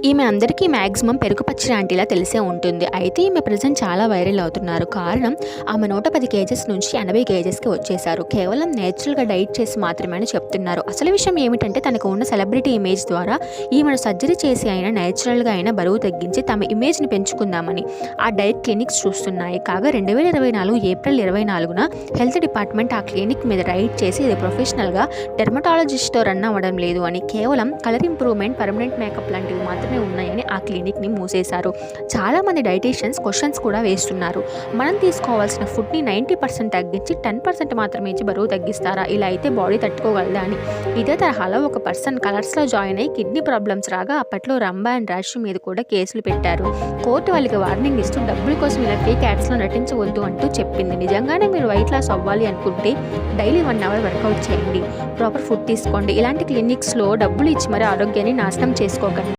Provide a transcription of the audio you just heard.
ఈమె అందరికీ మాక్సిమం పెరుగు పచ్చడి ఆంటీలా తెలిసే ఉంటుంది. అయితే ఈమె ప్రెజెంట్ చాలా వైరల్ అవుతున్నారు. కారణం ఆమె 110 కేజెస్ నుంచి 80 కేజెస్‌కి వచ్చేశారు. కేవలం నేచురల్‌గా డైట్ చేసి మాత్రమే అని చెప్తున్నారు. అసలు విషయం ఏమిటంటే తనకు ఉన్న సెలబ్రిటీ ఇమేజ్ ద్వారా ఈమెను సర్జరీ చేసి అయినా నేచురల్‌గా అయినా బరువు తగ్గించి తమ ఇమేజ్‌ని పెంచుకుందామని ఆ డైట్ క్లినిక్స్ చూస్తున్నాయి. కాగా 2024 ఏప్రిల్ 24న హెల్త్ డిపార్ట్మెంట్ ఆ క్లినిక్ మీద రైడ్ చేసి ఇది ప్రొఫెషనల్‌గా డెర్మటాలజిస్ట్‌తో రన్ అవ్వడం లేదు అని, కేవలం కలర్ ఇంప్రూవ్‌మెంట్, పర్మనెంట్ మేకప్ లాంటివి మాత్రమే ఉన్నాయని ఆ క్లినిక్ని మూసేశారు. చాలామంది డైటీషియన్స్ క్వశ్చన్స్ కూడా వేస్తున్నారు. మనం తీసుకోవాల్సిన ఫుడ్ని 90% తగ్గించి 10% మాత్రమే ఇచ్చి బరువు తగ్గిస్తారా? ఇలా అయితే బాడీ తట్టుకోగలదా అని. ఇదే తరహాలో ఒక పర్సన్ కలర్స్లో జాయిన్ అయ్యి కిడ్నీ ప్రాబ్లమ్స్ రాగా అప్పట్లో రంభా అండ్ రాశి మీద కూడా కేసులు పెట్టారు. కోర్టు వాళ్ళకి వార్నింగ్ ఇస్తూ డబ్బుల కోసం ఇలా ఫేక్ యాడ్స్లో నటించవద్దు అంటూ చెప్పింది. నిజంగానే మీరు వెయిట్ లాస్ అవ్వాలి అనుకుంటే డైలీ 1 అవర్ వర్కౌట్ చేయండి, ప్రాపర్ ఫుడ్ తీసుకోండి. ఇలాంటి క్లినిక్స్లో డబ్బులు ఇచ్చి మరి ఆరోగ్యాన్ని నాశనం చేసుకోకండి.